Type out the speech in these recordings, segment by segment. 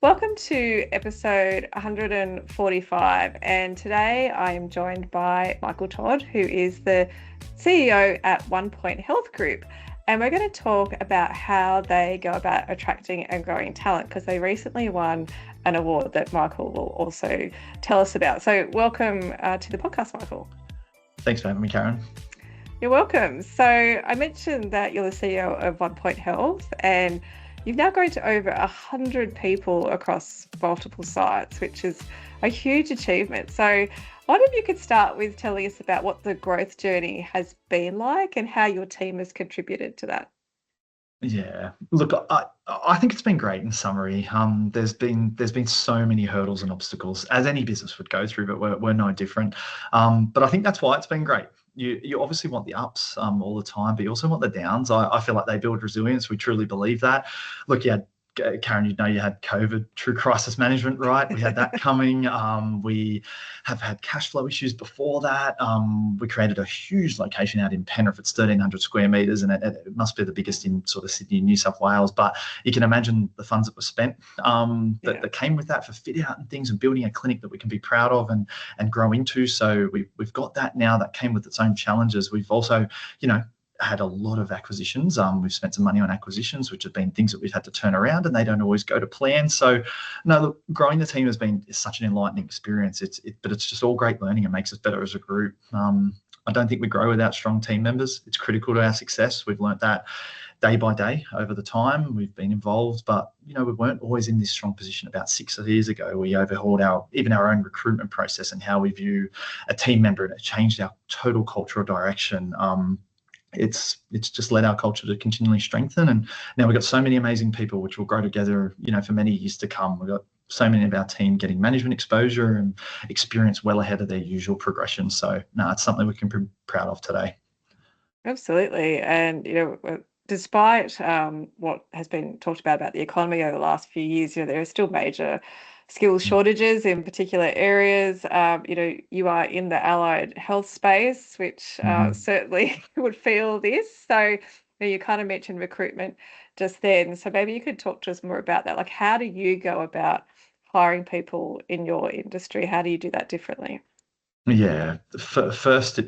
Welcome to episode 145, and today I am joined by Michael Todd, who is the CEO at OnePoint Health Group. And we're going to talk about how they go about attracting and growing talent, because they recently won an award that Michael will also tell us about. So welcome to the podcast, Michael. Thanks for having me, Karen. You're welcome. So I mentioned that you're the CEO of OnePoint Health, and you've now grown to over 100 people across multiple sites, which is a huge achievement. So I wonder if you could start with telling us about what the growth journey has been like and how your team has contributed to that. Yeah, look, I think it's been great in summary. There's been so many hurdles and obstacles, as any business would go through, but we're no different. But I think that's why it's been great. You obviously want the ups all the time, but you also want the downs. I feel like they build resilience. We truly believe that. Look, Karen, you had COVID, true crisis management, right? We had that coming. We have had cash flow issues before that. We created a huge location out in Penrith. It's 1,300 square metres, and it must be the biggest in sort of Sydney and New South Wales. But you can imagine the funds that were spent that came with that for fit out and things, and building a clinic that we can be proud of and grow into. So we've got that now. That came with its own challenges. We've also, had a lot of acquisitions. We've spent some money on acquisitions, which have been things that we've had to turn around, and they don't always go to plan. So, no, look, growing the team has been such an enlightening experience. But it's just all great learning. It makes us better as a group. I don't think we grow without strong team members. It's critical to our success. We've learnt that day by day over the time we've been involved, but we weren't always in this strong position. About 6 years ago, we overhauled our own recruitment process and how we view a team member, and it changed our total cultural direction. It's just led our culture to continually strengthen, and now we've got so many amazing people which will grow together for many years to come. We've got so many of our team getting management exposure and experience well ahead of their usual progression. So it's something we can be proud of today. Absolutely. And despite what has been talked about the economy over the last few years, there are still major skills shortages in particular areas. You are in the allied health space, which certainly would feel this. So you kind of mentioned recruitment just then. So maybe you could talk to us more about that. Like, how do you go about hiring people in your industry? How do you do that differently? Yeah, first,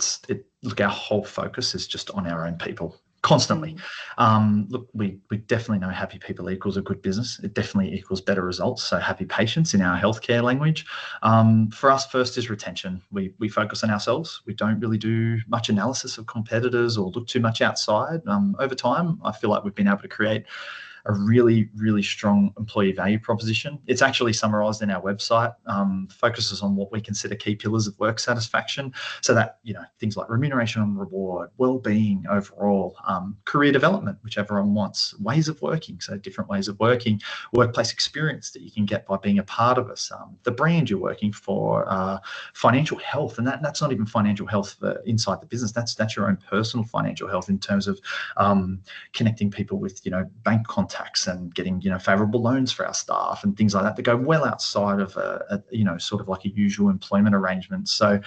look, our whole focus is just on our own people constantly. Look, we definitely know happy people equals a good business. It definitely equals better results. So happy patients in our healthcare language. For us, first is retention. We focus on ourselves. We don't really do much analysis of competitors or look too much outside. Over time, I feel like we've been able to create a really, really strong employee value proposition. It's actually summarised in our website, focuses on what we consider key pillars of work satisfaction. So that, things like remuneration and reward, wellbeing overall, career development, which everyone wants, ways of working, so different ways of working, workplace experience that you can get by being a part of us, the brand you're working for, financial health, and that's not even financial health inside the business. That's your own personal financial health in terms of connecting people with, bank contacts and getting favourable loans for our staff and things like that go well outside of a sort of like a usual employment arrangement. So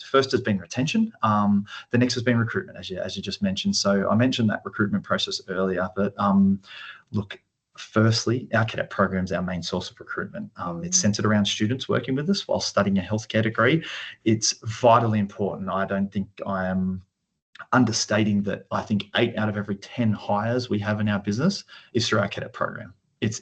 first has been retention. The next has been recruitment, as you just mentioned. So I mentioned that recruitment process earlier, but look, firstly, our cadet program is our main source of recruitment. It's centred around students working with us while studying a healthcare degree. It's vitally important. I don't think I am understating that. I think 8 out of every 10 hires we have in our business is through our cadet program. It's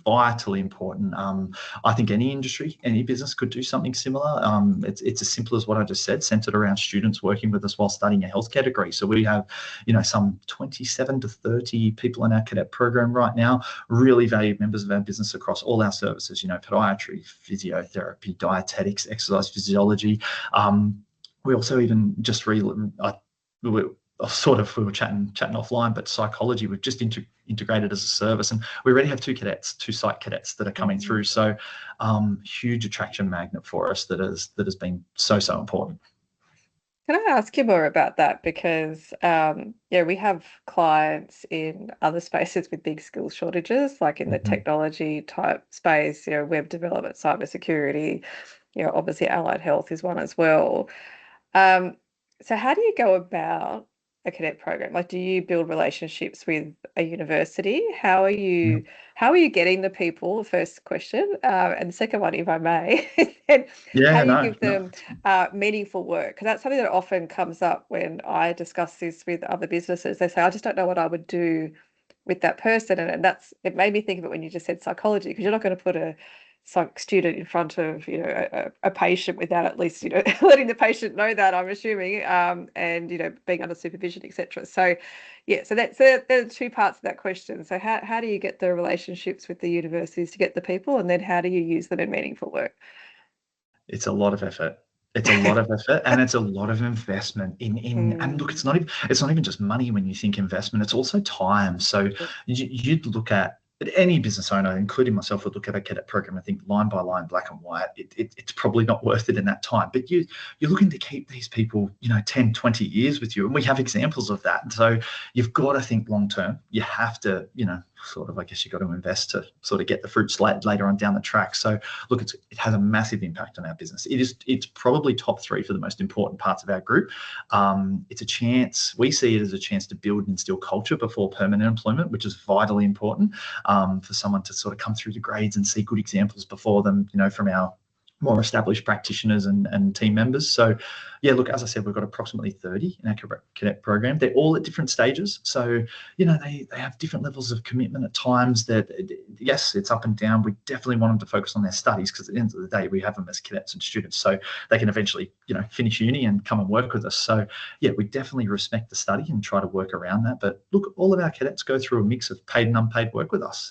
vitally important. I think any industry, any business could do something similar. It's as simple as what I just said, centered around students working with us while studying a healthcare degree. So we have, some 27 to 30 people in our cadet program right now, really valued members of our business across all our services, podiatry, physiotherapy, dietetics, exercise physiology. We also even just we were chatting offline, but psychology we've just integrated as a service, and we already have 2 site cadets that are coming through. So huge attraction magnet for us that has been so important. Can I ask you more about that? Because we have clients in other spaces with big skills shortages, like in the technology type space, web development, cybersecurity, obviously allied health is one as well. So how do you go about a cadet program? Like, do you build relationships with a university? How are you getting the people? The first question, and the second one, if I may, and how Yeah, do you no, give no. them meaningful work? Because that's something that often comes up when I discuss this with other businesses. They say, I just don't know what I would do with that person, and that's, it made me think of it when you just said psychology, because you're not going to put a psych student in front of a patient without at least letting the patient know that, I'm assuming, and being under supervision, etc. So yeah, so there are two parts of that question. So how do you get the relationships with the universities to get the people, and then how do you use them in meaningful work? It's a lot of effort. It's a lot of effort, and it's a lot of investment in. And look, it's not even just money when you think investment. It's also time. So you'd look at any business owner, including myself, would look at a cadet program and think line by line, black and white. It's probably not worth it in that time. But you're looking to keep these people, 10, 20 years with you, and we have examples of that. And so you've got to think long term. You have to, sort of, I guess you've got to invest to sort of get the fruits later on down the track. So look, it has a massive impact on our business. It's probably top 3 for the most important parts of our group. It's a chance, we see it as a chance to build and instill culture before permanent employment, which is vitally important for someone to sort of come through the grades and see good examples before them, from our more established practitioners and team members. So yeah, look, as I said, we've got approximately 30 in our cadet program. They're all at different stages. So, they have different levels of commitment at times. That, yes, it's up and down. We definitely want them to focus on their studies, because at the end of the day, we have them as cadets and students, so they can eventually, finish uni and come and work with us. So yeah, we definitely respect the study and try to work around that. But look, all of our cadets go through a mix of paid and unpaid work with us.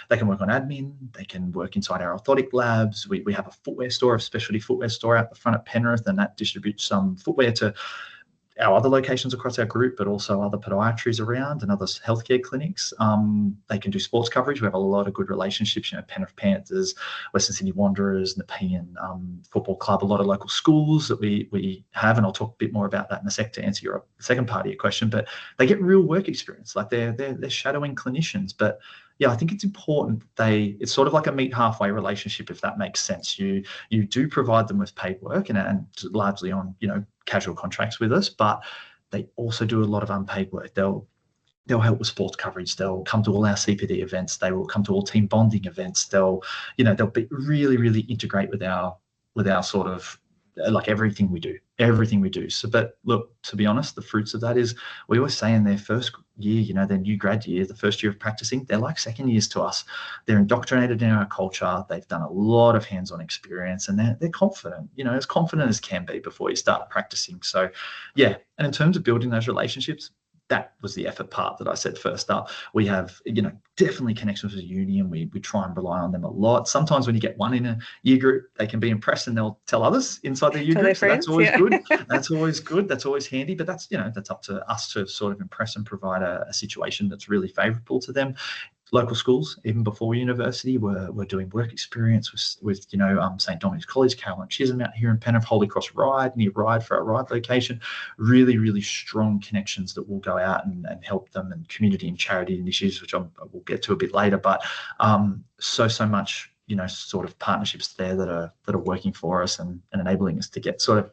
They can work on admin. They can work inside our orthotic labs. We have a footwear store, a specialty footwear store out the front at Penrith, and that distributes some footwear to our other locations across our group, but also other podiatries around and other healthcare clinics. They can do sports coverage. We have a lot of good relationships, Penrith Panthers, Western Sydney Wanderers, Nepean Football Club, a lot of local schools that we have, and I'll talk a bit more about that in a sec to answer your second part of your question. But they get real work experience, like they're shadowing clinicians. But yeah, I think it's important it's sort of like a meet halfway relationship, if that makes sense. You do provide them with paid work and largely on, casual contracts with us, but they also do a lot of unpaid work. They'll help with sports coverage. They'll come to all our CPD events. They will come to all team bonding events. They'll be really, really integrate with our sort of, like, everything we do. So, but look, to be honest, the fruits of that is, we always say in their first year, their new grad year, the first year of practicing, they're like second years to us. They're indoctrinated in our culture. They've done a lot of hands-on experience, and they're confident, as confident as can be before you start practicing. So yeah, and in terms of building those relationships, that was the effort part that I said first up. We have, definitely connections with the uni, and we try and rely on them a lot. Sometimes when you get one in a year group, they can be impressed and they'll tell others inside the year Tell group. their So friends, that's always yeah. good. That's always good. That's always handy. But that's up to us to sort of impress and provide a situation that's really favourable to them. Local schools, even before university, were doing work experience with St Dominic's College, Carolyn Chisholm out here in Penrith, Holy Cross Ryde, near Ryde for our Ryde location. Really, really strong connections that will go out and help them, and community and charity initiatives, which we'll get to a bit later. But so much, sort of partnerships there that are working for us and enabling us to get sort of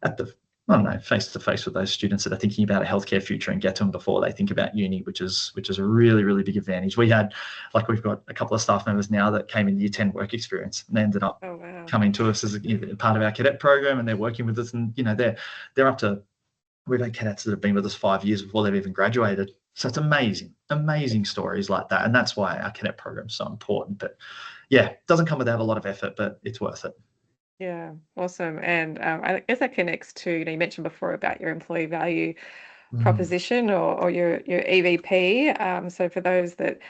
at the, I don't know, face to face with those students that are thinking about a healthcare future, and get to them before they think about uni, which is a really, really big advantage. We've got a couple of staff members now that came in year 10 work experience, and they ended up coming to us as a part of our cadet program, and they're working with us, and they're up to, we've had cadets that have been with us 5 years before they've even graduated. So it's amazing stories like that, and that's why our cadet program is so important. But yeah, it doesn't come without a lot of effort, but it's worth it. Yeah, awesome. And I guess that connects to, you mentioned before about your employee value proposition, or your EVP. So for those that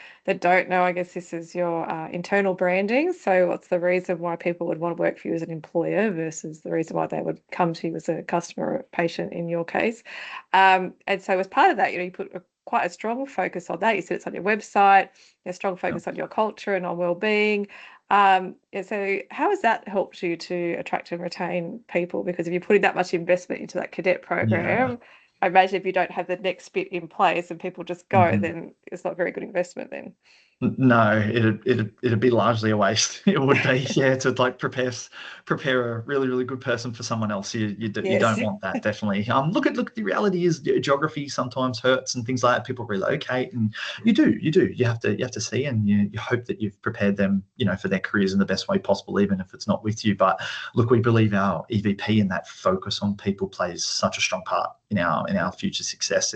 don't know, I guess this is your internal branding. So what's the reason why people would want to work for you as an employer versus the reason why they would come to you as a customer or a patient in your case? And so as part of that, you put quite a strong focus on that. You said it's on your website, a strong focus on your culture and on wellbeing. So how has that helped you to attract and retain people? Because if you're putting that much investment into that cadet program, I imagine if you don't have the next bit in place and people just go, then it's not very good investment then. No, it'd be largely a waste. It would be, yeah, to like prepare a really, really good person for someone else. You Yes. don't want that, definitely. Look, the reality is geography sometimes hurts and things like that. People relocate, and you do. You have to see, and you hope that you've prepared them, for their careers in the best way possible, even if it's not with you. But look, we believe our EVP and that focus on people plays such a strong part in our future success.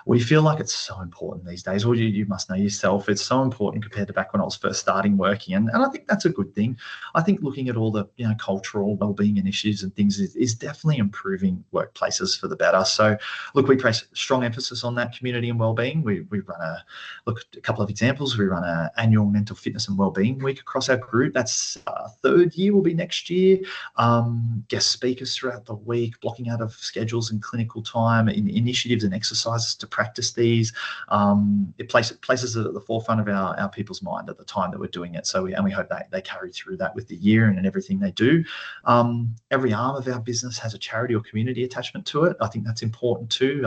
We feel like it's so important these days. Well, you must know yourself, it's so important compared to back when I was first starting working. And I think that's a good thing. I think looking at all the cultural wellbeing initiatives and things is definitely improving workplaces for the better. So look, we place strong emphasis on that community and wellbeing. We run a couple of examples. We run an annual mental fitness and wellbeing week across our group. That's third year, will be next year. Guest speakers throughout the week, blocking out of schedules and clinical time, in initiatives and exercises to practice these. It places it at the forefront of our people's mind at the time that we're doing it. So we hope that they carry through that with the year and everything they do. Every arm of our business has a charity or community attachment to it. I think that's important too.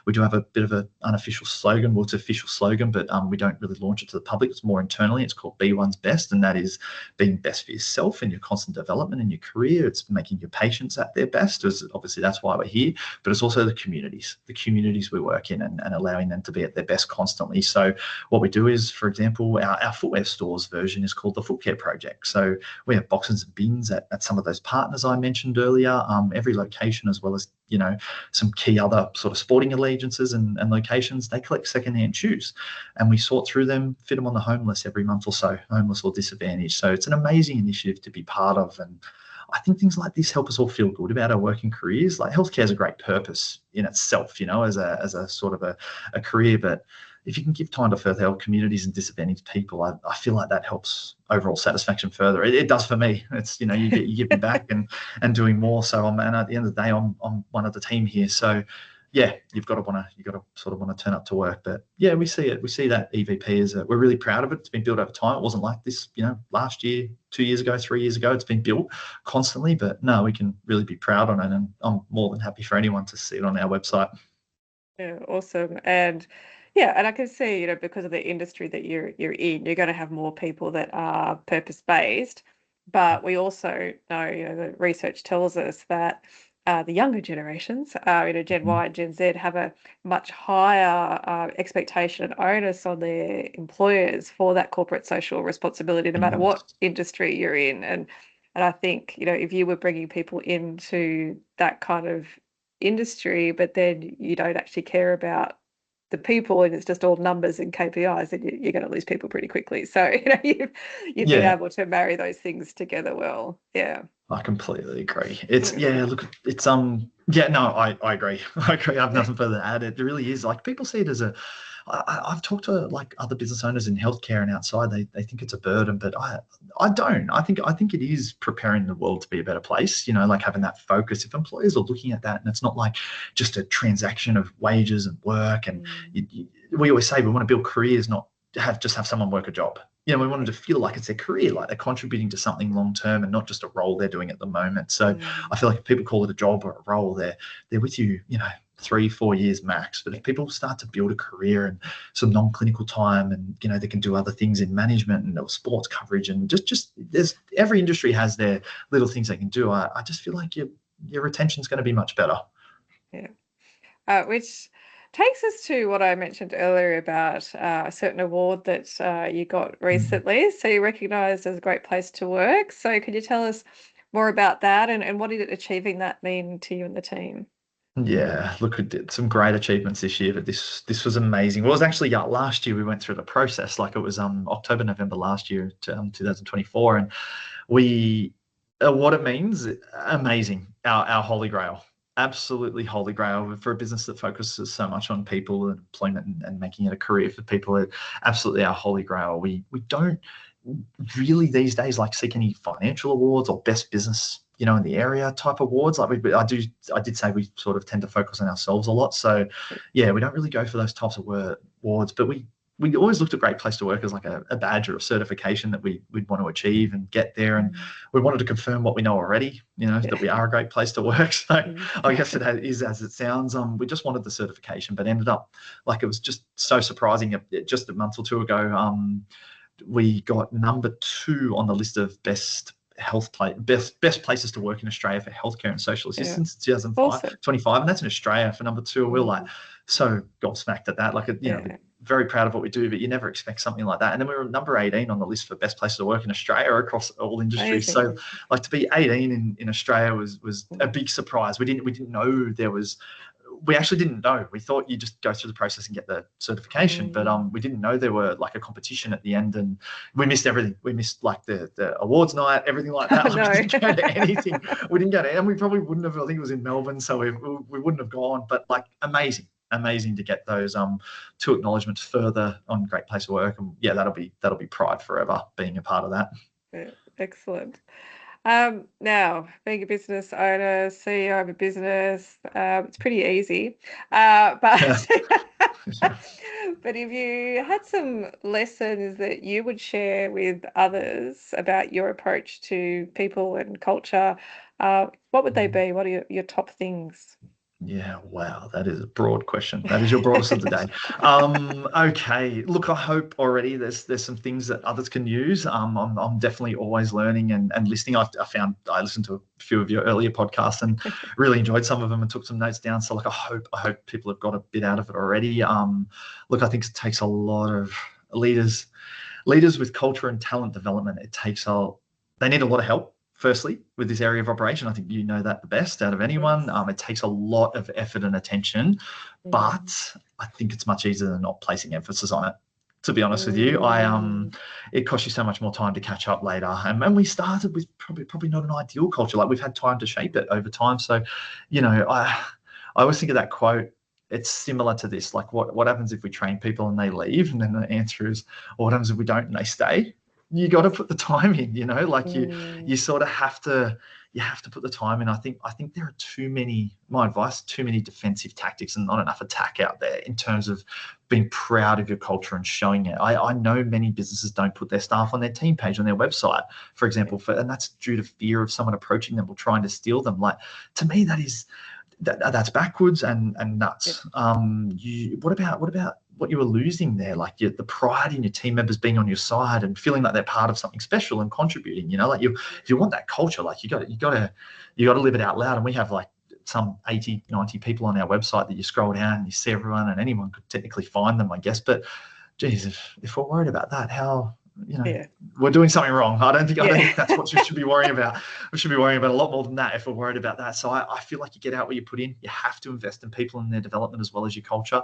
We do have a bit of an unofficial slogan. Well, it's an official slogan, but we don't really launch it to the public. It's more internally. It's called Be One's Best, and that is being best for yourself and your constant development in your career. It's making your patients at their best. Obviously, that's why we're here, but it's also the communities we work in, and allowing them to be at their best constantly. So what we do is, for example, our footwear stores version is called the Foot Care Project. So we have boxes and bins at some of those partners I mentioned earlier, every location, as well as some key other sort of sporting allegiances and locations. They collect secondhand shoes, and we sort through them, fit them on the homeless every month or so, homeless or disadvantaged. So it's an amazing initiative to be part of, and I think things like this help us all feel good about our working careers. Like, healthcare is a great purpose in itself, as a sort of a career, but if you can give time to further help communities and disadvantaged people, I feel like that helps overall satisfaction further. It does for me. It's you give me back and doing more. So and at the end of the day, I'm one of the team here. So yeah, you got to sort of want to turn up to work. But yeah, we see it. We see that EVP we're really proud of it. It's been built over time. It wasn't like this, last year, 2 years ago, 3 years ago. It's been built constantly. But no, we can really be proud on it, and I'm more than happy for anyone to see it on our website. Yeah, awesome. And yeah, and I can see, because of the industry that you're in, you're going to have more people that are purpose-based. But we also know, the research tells us that the younger generations, Gen Y and Gen Z, have a much higher expectation and onus on their employers for that corporate social responsibility, no matter what industry you're in. And I think, if you were bringing people into that kind of industry, but then you don't actually care about the people, and it's just all numbers and KPIs, and you're going to lose people pretty quickly. So you've been able to marry those things together well. Yeah, I completely agree. I agree. I agree. I have nothing further to add. It really is, like, people see it as I've talked to like other business owners in healthcare and outside. They think it's a burden, but I don't. I think it is preparing the world to be a better place. Like having that focus. If employers are looking at that, and it's not like just a transaction of wages and work, and we always say we want to build careers, not have someone work a job. We wanted to feel like it's their career, like they're contributing to something long term, and not just a role they're doing at the moment. So I feel like if people call it a job or a role, they're with you, 3-4 years max. But if people start to build a career and some non-clinical time, and they can do other things in management and sports coverage, and just there's every industry has their little things they can do. I just feel like your retention is going to be much better. Yeah, which takes us to what I mentioned earlier about a certain award that you got recently. So you're recognised as a great place to work. So could you tell us more about that, and what did achieving that mean to you and the team? Yeah, look, we did some great achievements this year, but this was amazing. Well, it was actually last year we went through the process. Like, it was October, November last year, 2024, and we what it means, amazing. Our holy grail, absolutely holy grail for a business that focuses so much on people and employment, and making it a career for people. Absolutely our holy grail. We don't really these days like seek any financial awards or best business in the area type awards. Like I did say we sort of tend to focus on ourselves a lot. So yeah, we don't really go for those types of awards, but we we always looked at Great Place to Work as like a badge or a certification that we'd want to achieve and get there. And we wanted to confirm what we know already, that we are a great place to work. So I guess it is as it sounds. We just wanted the certification, but ended up like it was just so surprising. Just a month or two ago, we got number 2 on the list of best places to work in Australia for healthcare and social assistance. 2025, and that's in Australia for number 2. We're like so gobsmacked at that. Like, very proud of what we do, but you never expect something like that. And then we were number 18 on the list for best places to work in Australia across all industries. So, like, to be 18 in Australia was a big surprise. We didn't know there was. We actually didn't know. We thought you just go through the process and get the certification, but we didn't know there were like a competition at the end, and we missed everything. We missed like the awards night, everything like that. No. We didn't go to anything. We didn't go to, and we probably wouldn't have. I think it was in Melbourne, so we wouldn't have gone. But like, amazing to get those 2 acknowledgements further on Great Place to Work, and that'll be pride forever being a part of that. Yeah, excellent. Now, being a business owner, CEO of a business, it's pretty easy. But but if you had some lessons that you would share with others about your approach to people and culture, what would they be? What are your top things? Yeah, wow, that is a broad question. That is your broadest of the day. Okay, look, I hope already there's some things that others can use. I'm definitely always learning and listening. I listened to a few of your earlier podcasts and really enjoyed some of them and took some notes down. So like, I hope people have got a bit out of it already. Look, I think it takes a lot of leaders with culture and talent development. They need a lot of help. Firstly, with this area of operation, I think you know that the best out of anyone. It takes a lot of effort and attention, but I think it's much easier than not placing emphasis on it. To be honest with you, it costs you so much more time to catch up later. And we started with probably not an ideal culture. Like, we've had time to shape it over time. So, I always think of that quote. It's similar to this. Like, what happens if we train people and they leave? And then the answer is, well, what happens if we don't and they stay? You got to put the time in, like you sort of have to put the time in. I think there are too many defensive tactics and not enough attack out there in terms of being proud of your culture and showing it. I know many businesses don't put their staff on their team page on their website, for example, and that's due to fear of someone approaching them or trying to steal them. Like, to me, that's backwards and nuts. What about what you were losing there? Like, the pride in your team members being on your side and feeling like they're part of something special and contributing. Like, if you want that culture, like, you got to live it out loud. And we have like some 80, 90 people on our website that you scroll down and you see everyone, and anyone could technically find them, I guess. But geez, if we're worried about that, how? We're doing something wrong. I don't think that's what we should be worrying about. We should be worrying about a lot more than that if we're worried about that. So I feel like you get out what you put in. You have to invest in people and their development as well as your culture.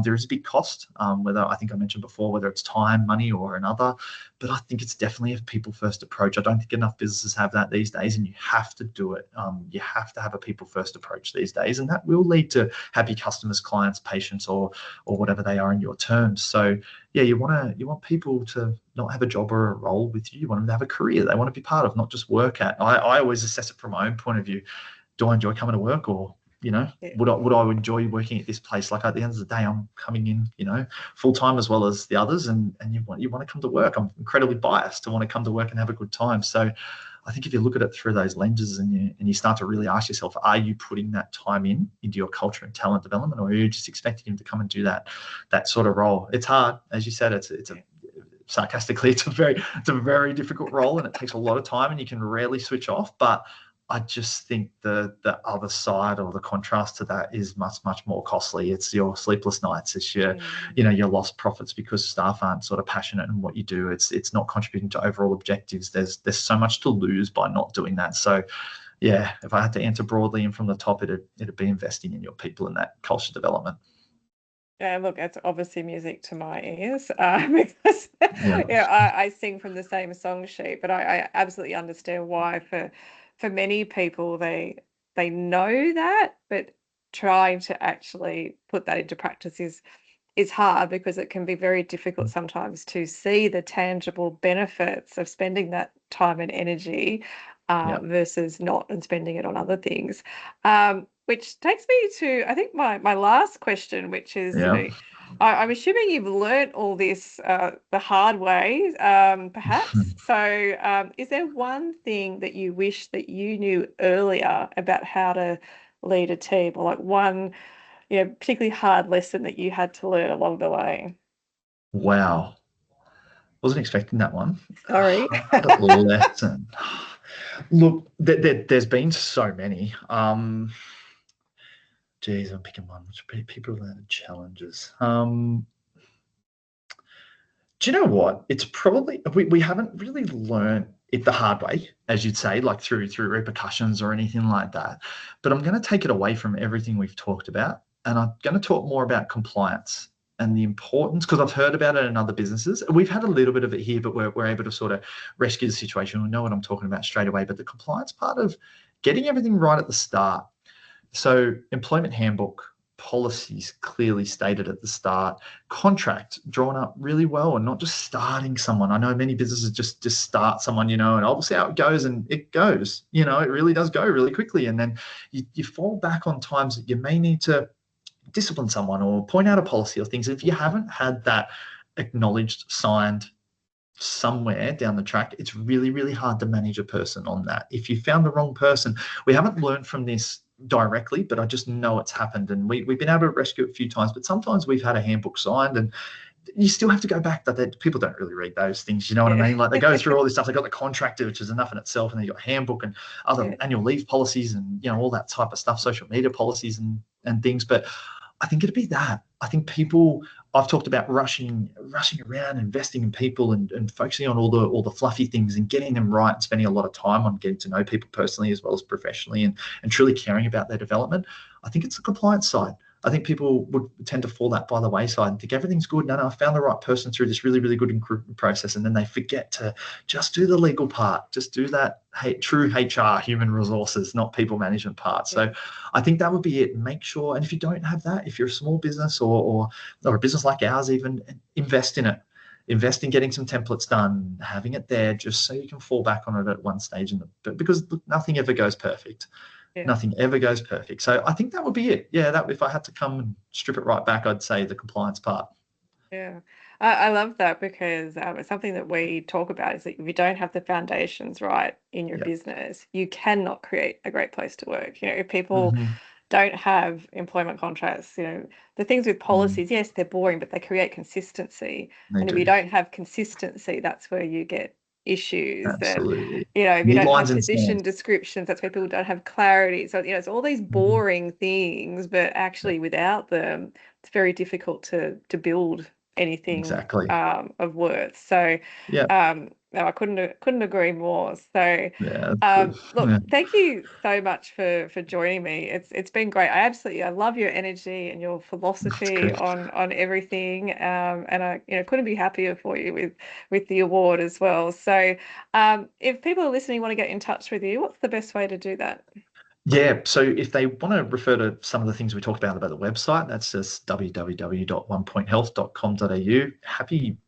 There is a big cost, whether I think I mentioned before, whether it's time, money, or another. But I think it's definitely a people-first approach. I don't think enough businesses have that these days, and you have to do it. You have to have a people-first approach these days, and that will lead to happy customers, clients, patients, or whatever they are in your terms. So yeah, you want people to not have a job or a role with you. You want them to have a career they want to be part of, not just work at. I always assess it from my own point of view. Do I enjoy coming to work, or would I enjoy working at this place? Like, at the end of the day, I'm coming in, full time as well as the others, and you want to come to work. I'm incredibly biased to want to come to work and have a good time. So I think if you look at it through those lenses and you start to really ask yourself, are you putting that time into your culture and talent development, or are you just expecting him to come and do that sort of role? It's hard, as you said. Sarcastically, it's a very difficult role, and it takes a lot of time, and you can rarely switch off. But I just think the other side, or the contrast to that, is much, much more costly. It's your sleepless nights. It's your lost profits because staff aren't sort of passionate in what you do. It's not contributing to overall objectives. There's so much to lose by not doing that. So yeah, if I had to answer broadly and from the top, it'd be investing in your people and that culture development. Yeah, look, it's obviously music to my ears, because I sing from the same song sheet, but I absolutely understand why for many people they know that, but trying to actually put that into practice is hard, because it can be very difficult sometimes to see the tangible benefits of spending that time and energy versus not, and spending it on other things. Which takes me to, I think, my last question, which is, I'm assuming you've learnt all this the hard way, perhaps. So, is there one thing that you wish that you knew earlier about how to lead a team, or like one, particularly hard lesson that you had to learn along the way? Wow. Wasn't expecting that one. Sorry. Hard lesson. Look, there's been so many. Geez, I'm picking one. People related challenges. Do you know what? It's probably we haven't really learned it the hard way, as you'd say, like through repercussions or anything like that. But I'm going to take it away from everything we've talked about, and I'm going to talk more about compliance and the importance, because I've heard about it in other businesses. We've had a little bit of it here, but we're able to sort of rescue the situation. We know what I'm talking about straight away. But the compliance part of getting everything right at the start. So employment handbook, policies clearly stated at the start, contract drawn up really well, and not just starting someone. I know many businesses just start someone, and we'll see how it goes, and it goes, it really does go really quickly. And then you fall back on times that you may need to discipline someone or point out a policy or things. If you haven't had that acknowledged, signed somewhere down the track, it's really, really hard to manage a person on that. If you found the wrong person, we haven't learned from this directly, but I just know it's happened, and we've been able to rescue it a few times. But sometimes we've had a handbook signed, and you still have to go back. That people don't really read those things, you know what I mean? Like, they go through all this stuff. They got the contractor, which is enough in itself, and then you got handbook and other annual leave policies, and all that type of stuff, social media policies and things. But I think it'd be that. I think people, I've talked about rushing around, investing in people and focusing on all the fluffy things and getting them right, and spending a lot of time on getting to know people personally as well as professionally, and truly caring about their development. I think it's the compliance side. I think people would tend to fall that by the wayside and think everything's good. No, I found the right person through this really, really good recruitment process. And then they forget to just do the legal part, just do that true HR, human resources, not people management part. So I think that would be it. Make sure, and if you don't have that, if you're a small business or a business like ours, even invest in it. Invest in getting some templates done, having it there just so you can fall back on it at one stage. Because nothing ever goes perfect. Nothing ever goes perfect. So I think that would be it. Yeah, that if I had to come and strip it right back, I'd say the compliance part. Yeah, I love that, because it's something that we talk about, is that if you don't have the foundations right in your business, you cannot create a great place to work. If people don't have employment contracts, the things with policies, yes, they're boring, but they create consistency. And if you don't have consistency, that's where you get issues. Absolutely. If you don't have position descriptions, that's where people don't have clarity. So it's all these boring things, but actually without them, it's very difficult to build anything of worth. So no, I couldn't agree more. So look, thank you so much for joining me. It's been great. I love your energy and your philosophy on everything. And I couldn't be happier for you with the award as well. So if people are listening, want to get in touch with you, what's the best way to do that? Yeah, so if they want to refer to some of the things we talked about the website, that's just www.onepointhealth.com.au. Happy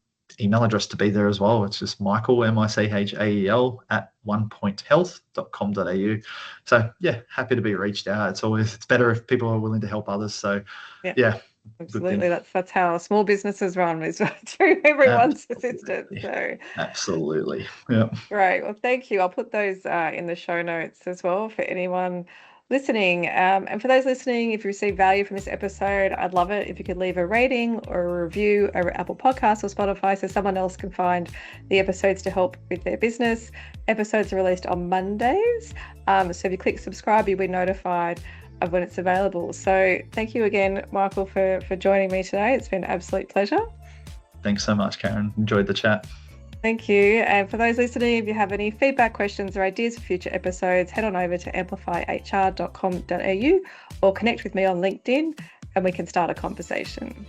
email address to be there as well. It's just Michael, Michael, at onepointhealth.com.au. So yeah, happy to be reached out. It's better if people are willing to help others. So yeah. Absolutely, that's how small businesses run, is through everyone's assistance. So absolutely, yeah. Great. Well, thank you. I'll put those in the show notes as well for anyone listening. And for those listening, if you receive value from this episode, I'd love it if you could leave a rating or a review over Apple Podcasts or Spotify, so someone else can find the episodes to help with their business. Episodes are released on Mondays, so if you click subscribe, you'll be notified of when it's available. So thank you again, Michael, for joining me today. It's been an absolute pleasure. Thanks so much, Karen. Enjoyed the chat. Thank you. And for those listening, if you have any feedback, questions, or ideas for future episodes, head on over to amplifyhr.com.au or connect with me on LinkedIn and we can start a conversation.